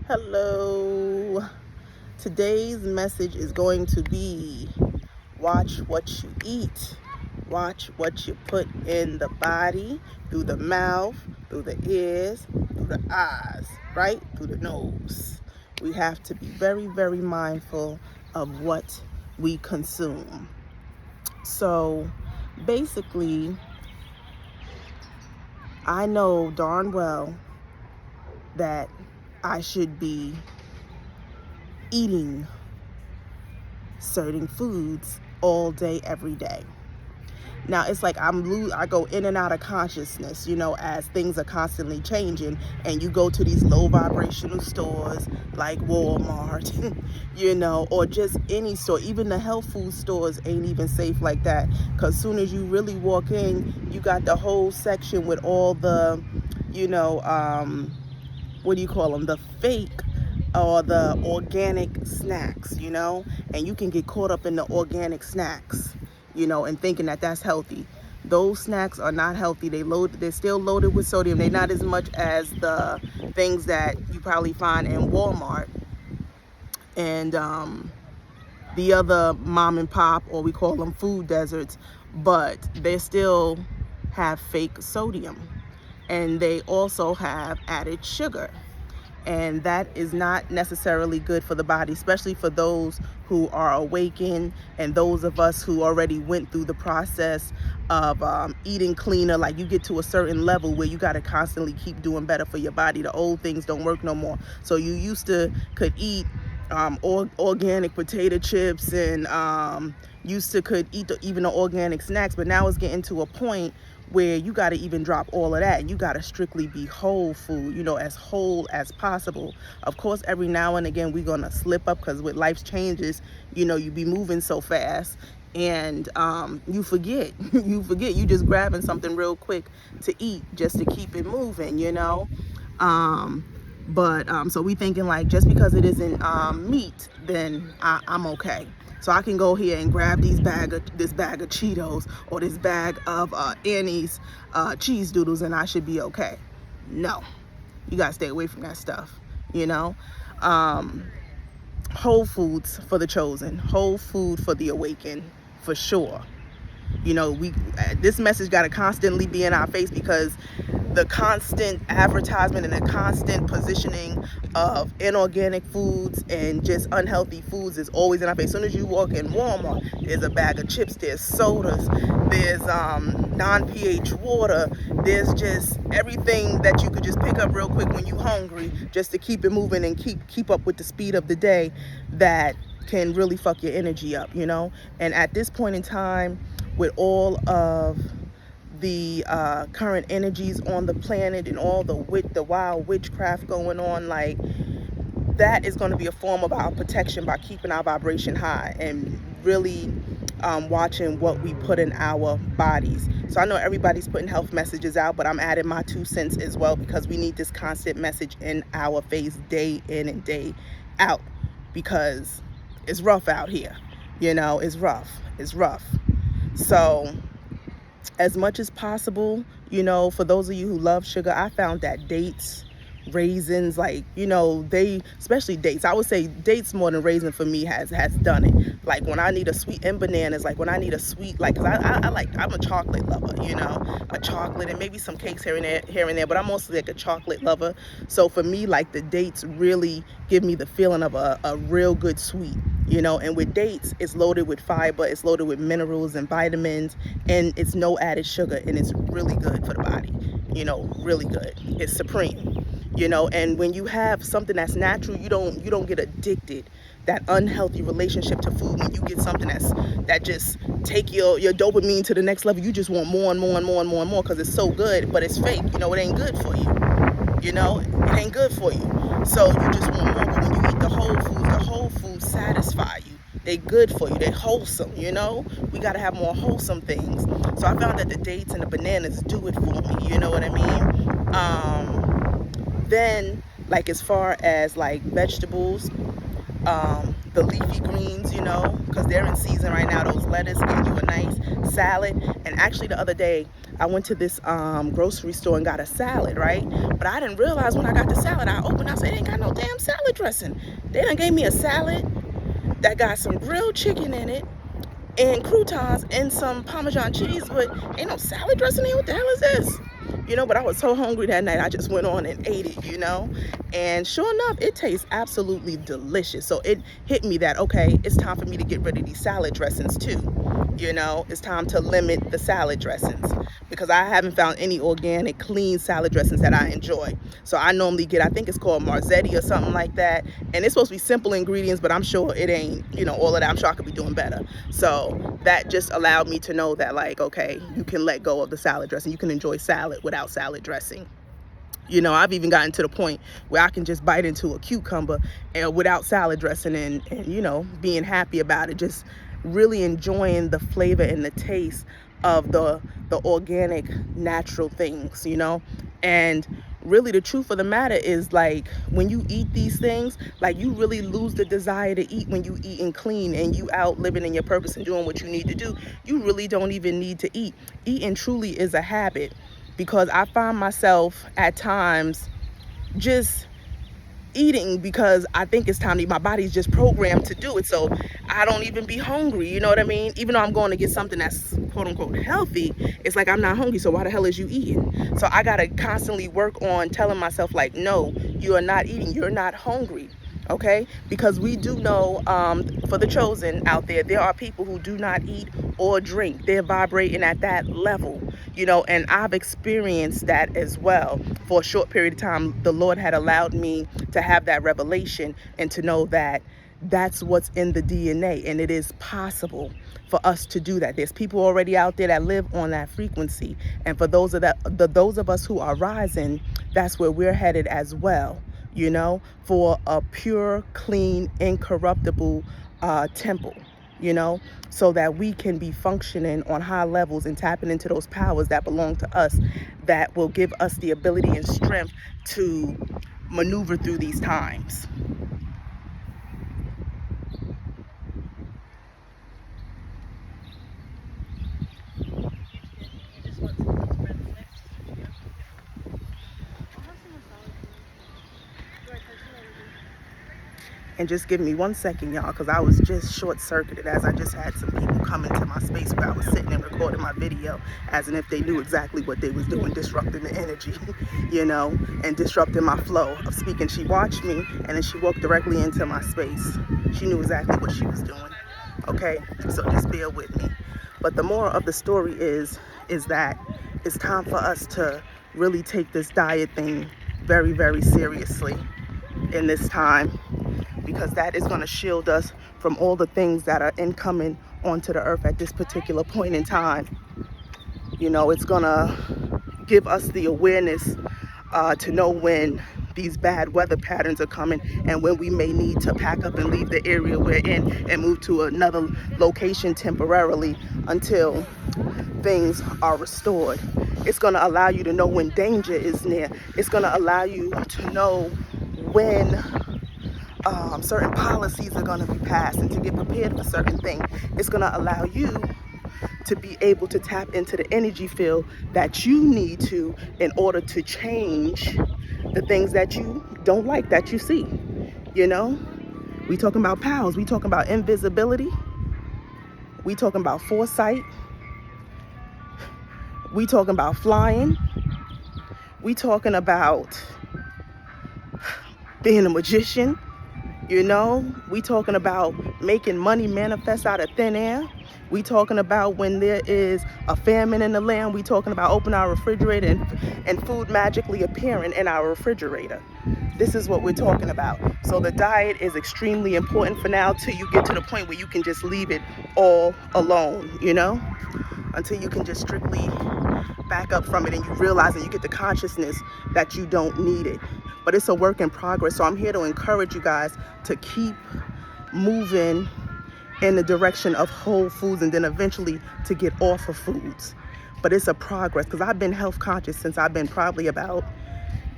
Hello. Today's message is going to be watch what you eat. Watch what you put in the body, through the mouth, through the ears, through the eyes, right? Through the nose. We have to be very, very mindful of what we consume. So basically, I know darn well that I should be eating certain foods all day, every day. Now it's like I go in and out of consciousness, as things are constantly changing, and you go to these low vibrational stores like Walmart, or just any store. Even the health food stores ain't even safe like that, because soon as you really walk in, you got the whole section with all the, what do you call them? The fake or the organic snacks, and you can get caught up in the organic snacks, and thinking that that's healthy. Those snacks are not healthy. They're still loaded with sodium. They're not as much as the things that you probably find in Walmart and the other mom and pop, or we call them food deserts, but they still have fake sodium, and they also have added sugar. And that is not necessarily good for the body, especially for those who are awakened and those of us who already went through the process of eating cleaner. Like, you get to a certain level where you got to constantly keep doing better for your body. The old things don't work no more. So you used to could eat organic potato chips and used to could eat even the organic snacks, but now it's getting to a point where you got to even drop all of that, and you got to strictly be whole food, as whole as possible. Of course, every now and again we're gonna slip up, because with life's changes, you be moving so fast, and you forget you just grabbing something real quick to eat just to keep it moving. But so we thinking like, just because it isn't meat, then I'm okay. So I can go here and grab this bag of Cheetos, or this bag of Annie's cheese doodles, and I should be okay. No, you gotta stay away from that stuff. Whole foods for the chosen, whole food for the awakened, for sure. This message got to constantly be in our face, because the constant advertisement and the constant positioning of inorganic foods and just unhealthy foods is always in our face. As soon as you walk in Walmart, there's a bag of chips, there's sodas, there's non-pH water, there's just everything that you could just pick up real quick when you're hungry, just to keep it moving and keep up with the speed of the day, that can really fuck your energy up. And at this point in time, with all of the current energies on the planet and all the wild witchcraft going on, like, that is going to be a form of our protection, by keeping our vibration high and really watching what we put in our bodies. So I know everybody's putting health messages out, but I'm adding my 2 cents as well, because we need this constant message in our face day in and day out, because it's rough out here. It's rough. So as much as possible, for those of you who love sugar, I found that dates, raisins, especially dates, I would say dates more than raisins for me has done it. Like, when I need a sweet, and bananas, like when I need a sweet, like, cause I'm a chocolate lover, a chocolate and maybe some cakes here and there, but I'm mostly like a chocolate lover. So for me, like, the dates really give me the feeling of a real good sweet. And with dates, it's loaded with fiber, it's loaded with minerals and vitamins, and it's no added sugar, and it's really good for the body. Really good. It's supreme. And when you have something that's natural, you don't get addicted. That unhealthy relationship to food, when you get something that just take your dopamine to the next level, you just want more and more and more and more and more, because it's so good, but it's fake. It ain't good for you. It ain't good for you. So you just want more. But when you eat the whole foods satisfy you. They good for you. They wholesome. We got to have more wholesome things. So I found that the dates and the bananas do it for me. You know what I mean? Then, like, as far as like vegetables, the leafy greens, you know, because they're in season right now. Those lettuce give you a nice salad. And actually the other day I went to this grocery store and got a salad, right? But I didn't realize when I got the salad, I opened, I said, they ain't got no damn salad dressing. They done gave me a salad that got some grilled chicken in it and croutons and some Parmesan cheese, but ain't no salad dressing here. What the hell is this? You know, but I was so hungry that night, I just went on and ate it, you know? And sure enough, it tastes absolutely delicious. So it hit me that, okay, it's time for me to get rid of these salad dressings too. You know, it's time to limit the salad dressings because I haven't found any organic, clean salad dressings that I enjoy. So I normally get, I think it's called Marzetti or something like that. And it's supposed to be simple ingredients, but I'm sure it ain't, you know, all of that. I'm sure I could be doing better. So that just allowed me to know that, like, okay, you can let go of the salad dressing. You can enjoy salad without salad dressing. You know, I've even gotten to the point where I can just bite into a cucumber and without salad dressing and you know, being happy about it, just really enjoying the flavor and the taste of the organic, natural things, you know. And really the truth of the matter is, like, when you eat these things, like, you really lose the desire to eat when you eat and clean and you out living in your purpose and doing what you need to do. You really don't even need to eat. Eating truly is a habit, because I find myself at times just eating because I think it's time to eat. My body's just programmed to do it, so I don't even be hungry, you know what I mean? Even though I'm going to get something that's quote unquote healthy, it's like I'm not hungry, so why the hell is you eating? So I gotta constantly work on telling myself, like, no, you are not eating, you're not hungry. Okay, because we do know, for the chosen out there are people who do not eat or drink. They're vibrating at that level, you know, and I've experienced that as well. For a short period of time, the Lord had allowed me to have that revelation and to know that that's what's in the DNA, and it is possible for us to do that. There's people already out there that live on that frequency, and for those of us who are rising, that's where we're headed as well. You know, for a pure, clean, incorruptible temple, you know, so that we can be functioning on high levels and tapping into those powers that belong to us, that will give us the ability and strength to maneuver through these times. And just give me 1 second, y'all, because I was just short-circuited as I just had some people come into my space where I was sitting and recording my video as if they knew exactly what they was doing, disrupting the energy, you know, and disrupting my flow of speaking. She watched me, and then she walked directly into my space. She knew exactly what she was doing, okay? So just bear with me. But the moral of the story is that it's time for us to really take this diet thing very, very seriously in this time, because that is going to shield us from all the things that are incoming onto the earth at this particular point in time. You know, it's going to give us the awareness to know when these bad weather patterns are coming and when we may need to pack up and leave the area we're in and move to another location temporarily until things are restored. It's going to allow you to know when danger is near. It's going to allow you to know when certain policies are going to be passed and to get prepared for certain things. It's going to allow you to be able to tap into the energy field that you need to in order to change the things that you don't like that you see. You know, we talking about powers, we talking about invisibility, we talking about foresight, we talking about flying, we talking about being a magician. You know, we talking about making money manifest out of thin air. We talking about when there is a famine in the land. We talking about opening our refrigerator and food magically appearing in our refrigerator. This is what we're talking about. So the diet is extremely important for now till you get to the point where you can just leave it all alone, you know, until you can just strictly back up from it and you realize and you get the consciousness that you don't need it. But it's a work in progress. So I'm here to encourage you guys to keep moving in the direction of whole foods and then eventually to get off of foods. But it's a progress, because I've been health conscious since I've been probably about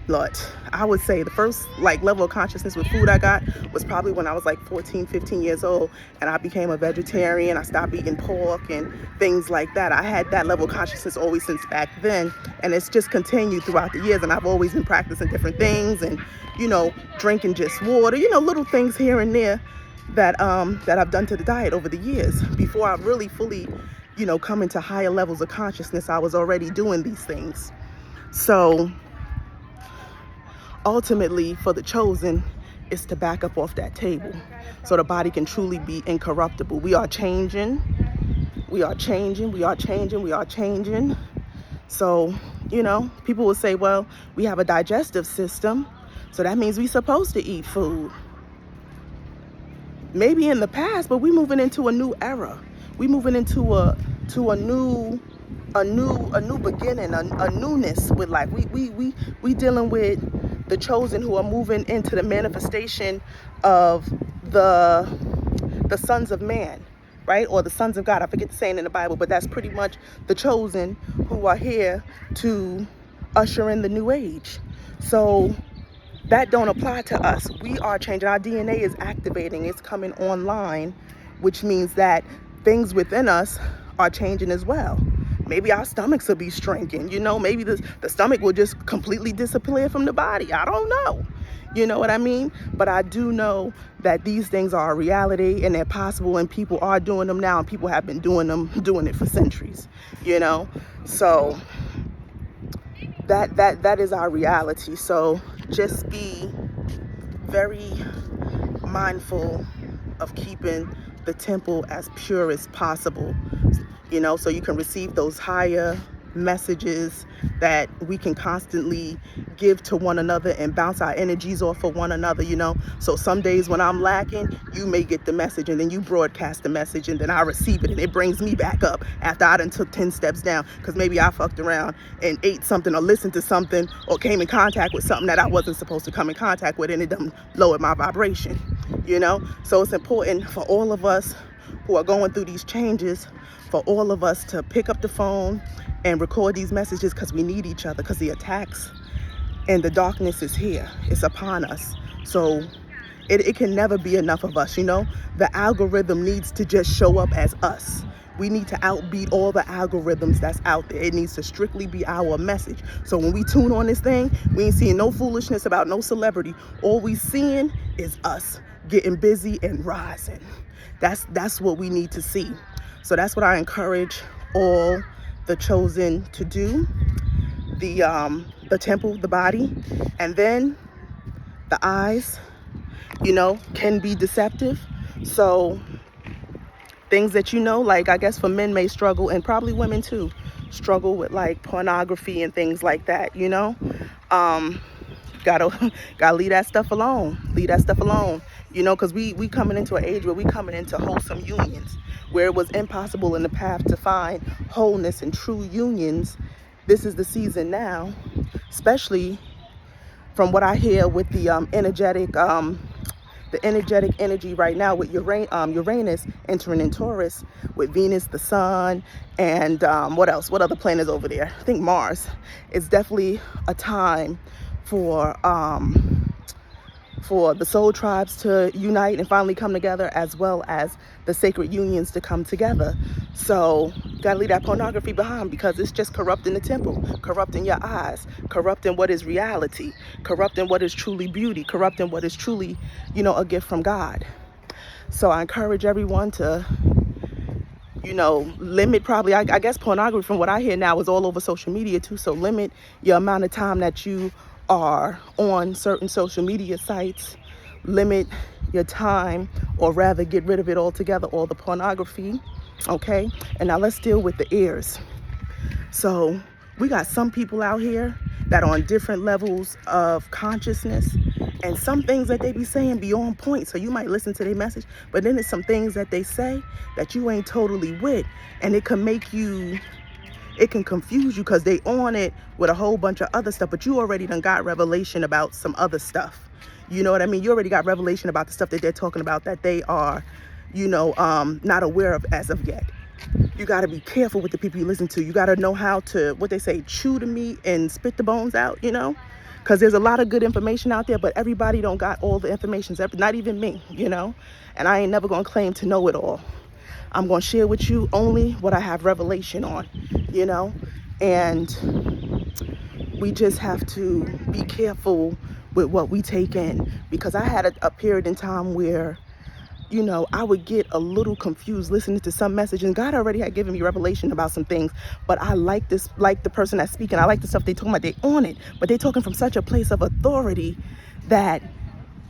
Lord, I would say the first like level of consciousness with food I got was probably when I was like 14, 15 years old, and I became a vegetarian. I stopped eating pork and things like that. I had that level of consciousness always since back then, and it's just continued throughout the years. And I've always been practicing different things, and drinking just water, little things here and there that I've done to the diet over the years. Before I really fully, come into higher levels of consciousness, I was already doing these things. So ultimately, for the chosen, is to back up off that table so the body can truly be incorruptible. We are changing. We are changing. We are changing. We are changing. So, people will say, well, we have a digestive system, so that means we're supposed to eat food. Maybe in the past, but we're moving into a new era. We're moving into a new beginning, a newness with life. We dealing with the chosen who are moving into the manifestation of the sons of man, right? Or the sons of God. I forget the saying in the Bible, but that's pretty much the chosen who are here to usher in the new age. So that don't apply to us. We are changing. Our DNA is activating. It's coming online, which means that things within us are changing as well. Maybe our stomachs will be shrinking. Maybe the stomach will just completely disappear from the body. I don't know. You know what I mean? But I do know that these things are a reality and they're possible, and people are doing them now, and people have been doing it for centuries. So that is our reality. So just be very mindful of keeping the temple as pure as possible, so you can receive those higher messages that we can constantly give to one another and bounce our energies off of one another. So some days when I'm lacking, you may get the message, and then you broadcast the message, and then I receive it, and it brings me back up after I done took 10 steps down, because maybe I fucked around and ate something or listened to something or came in contact with something that I wasn't supposed to come in contact with, and it done lowered my vibration. So it's important for all of us who are going through these changes, for all of us to pick up the phone and record these messages, because we need each other, because the attacks and the darkness is here. It's upon us. So it can never be enough of us. The algorithm needs to just show up as us. We need to outbeat all the algorithms that's out there. It needs to strictly be our message. So when we tune on this thing, we ain't seeing no foolishness about no celebrity. All we seeing is us getting busy and rising. That's what we need to see. So that's what I encourage all the chosen to do. The temple, the body, and then the eyes, can be deceptive. So things that like, I guess for men may struggle, and probably women too, struggle with like pornography and things like that. Gotta leave that stuff alone. Because we coming into an age where we coming into wholesome unions, where it was impossible in the path to find wholeness and true unions. This is the season now, especially from what I hear with the energetic energy right now with Uranus entering in Taurus, with Venus, the sun, and what else? What other planets over there? I think Mars. It's definitely a time for the soul tribes to unite and finally come together, as well as the sacred unions to come together. So gotta leave that pornography behind, because it's just corrupting the temple, corrupting your eyes, corrupting what is reality, corrupting what is truly beauty, corrupting what is truly, a gift from God. So I encourage everyone to, limit, probably, I guess pornography, from what I hear now, is all over social media too. So limit your amount of time that you are on certain social media sites. Limit your time, or rather get rid of it altogether, all the pornography. Okay, and now let's deal with the ears. So we got some people out here that are on different levels of consciousness, and some things that they be saying be on point. So you might listen to their message, but then there's some things that they say that you ain't totally with, and it can confuse you, because they on it with a whole bunch of other stuff, but you already done got revelation about some other stuff. You know what I mean? You already got revelation about the stuff that they're talking about that they are, not aware of as of yet. You got to be careful with the people you listen to. You got to know how to, what they say, chew the meat and spit the bones out, because there's a lot of good information out there, but everybody don't got all the information, not even me, and I ain't never gonna claim to know it all. I'm gonna share with you only what I have revelation on, and we just have to be careful with what we take in, because I had a period in time where I would get a little confused listening to some message, and God already had given me revelation about some things, but I like the person that's speaking. I like the stuff they talking about. They on it, but they talking from such a place of authority that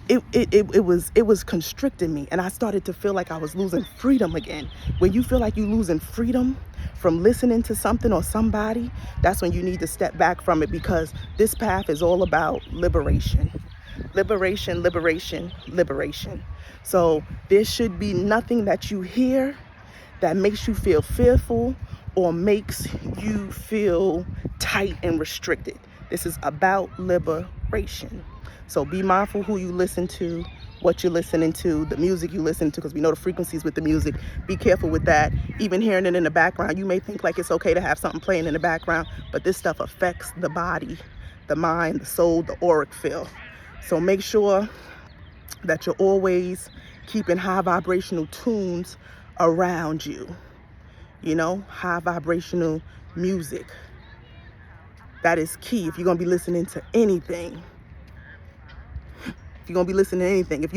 it was constricting me, and I started to feel like I was losing freedom again. When you feel like you're losing freedom from listening to something or somebody, that's when you need to step back from it, because this path is all about liberation. Liberation, liberation, liberation. So there should be nothing that you hear that makes you feel fearful or makes you feel tight and restricted. This is about liberation. So be mindful who you listen to, what you're listening to, the music you listen to, because we know the frequencies with the music. Be careful with that. Even hearing it in the background, you may think like it's okay to have something playing in the background, but this stuff affects the body, the mind, the soul, the auric field. So make sure that you're always keeping high vibrational tunes around you. High vibrational music. That is key if you're going to be listening to anything. If you're gonna be listening to anything, if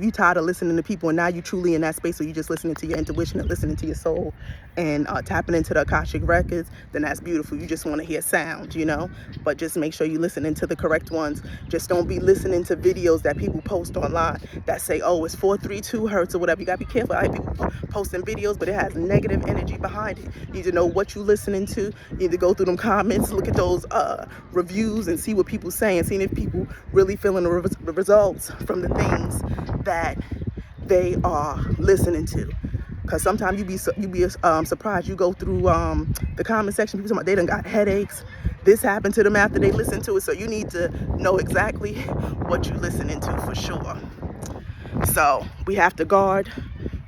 you tired of listening to people and now you truly in that space where you just listening to your intuition and listening to your soul and tapping into the Akashic records, then that's beautiful. You just want to hear sound, but just make sure you listening to the correct ones. Just don't be listening to videos that people post online that say, oh, it's 432 hertz or whatever. You gotta be careful. I have people posting videos, but it has negative energy behind it. You need to know what you listening to. You need to go through them comments, look at those reviews, and see what people saying, seeing if people really feeling the results from the things that they are listening to. Because sometimes you be surprised. You go through the comment section, people talking about they done got headaches. This happened to them after they listened to it. So you need to know exactly what you're listening to for sure. So we have to guard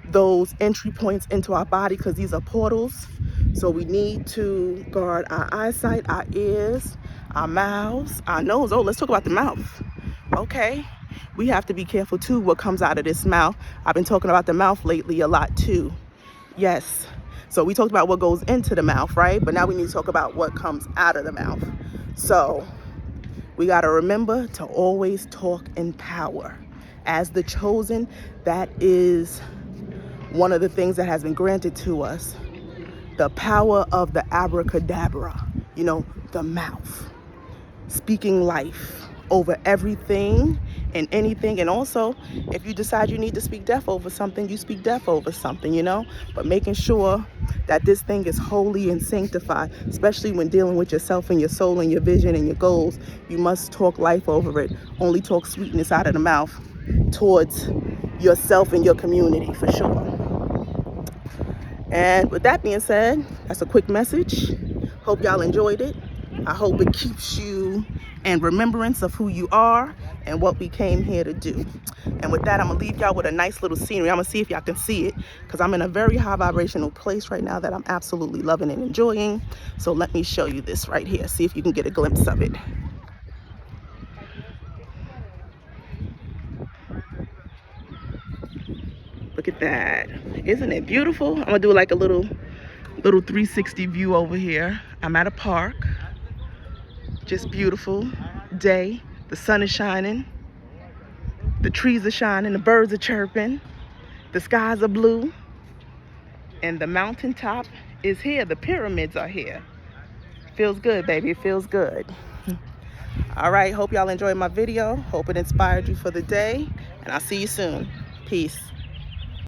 those entry points into our body, because these are portals. So we need to guard our eyesight, our ears, our mouths, our nose. Oh, let's talk about the mouth. Okay. We have to be careful too what comes out of this mouth. I've been talking about the mouth lately a lot too. Yes. So we talked about what goes into the mouth, right? But now we need to talk about what comes out of the mouth. So we got to remember to always talk in power. As the chosen, that is one of the things that has been granted to us. The power of the abracadabra, the mouth. Speaking life over everything and anything. And also, if you decide you need to speak death over something, you speak death over something, but making sure that this thing is holy and sanctified, especially when dealing with yourself and your soul and your vision and your goals. You must talk life over it. Only talk sweetness out of the mouth towards yourself and your community for sure. And with that being said, that's a quick message. Hope y'all enjoyed it. I hope it keeps you in remembrance of who you are and what we came here to do. And with that, I'm gonna leave y'all with a nice little scenery. I'm gonna see if y'all can see it, because I'm in a very high vibrational place right now that I'm absolutely loving and enjoying. So let me show you this right here. See if you can get a glimpse of it. Look at that. Isn't it beautiful? I'm gonna do like a little 360 view over here. I'm at a park. Just beautiful day. The sun is shining. The trees are shining. The birds are chirping. The skies are blue. And the mountaintop is here. The pyramids are here. Feels good, baby. It feels good. All right. Hope y'all enjoyed my video. Hope it inspired you for the day. And I'll see you soon. Peace.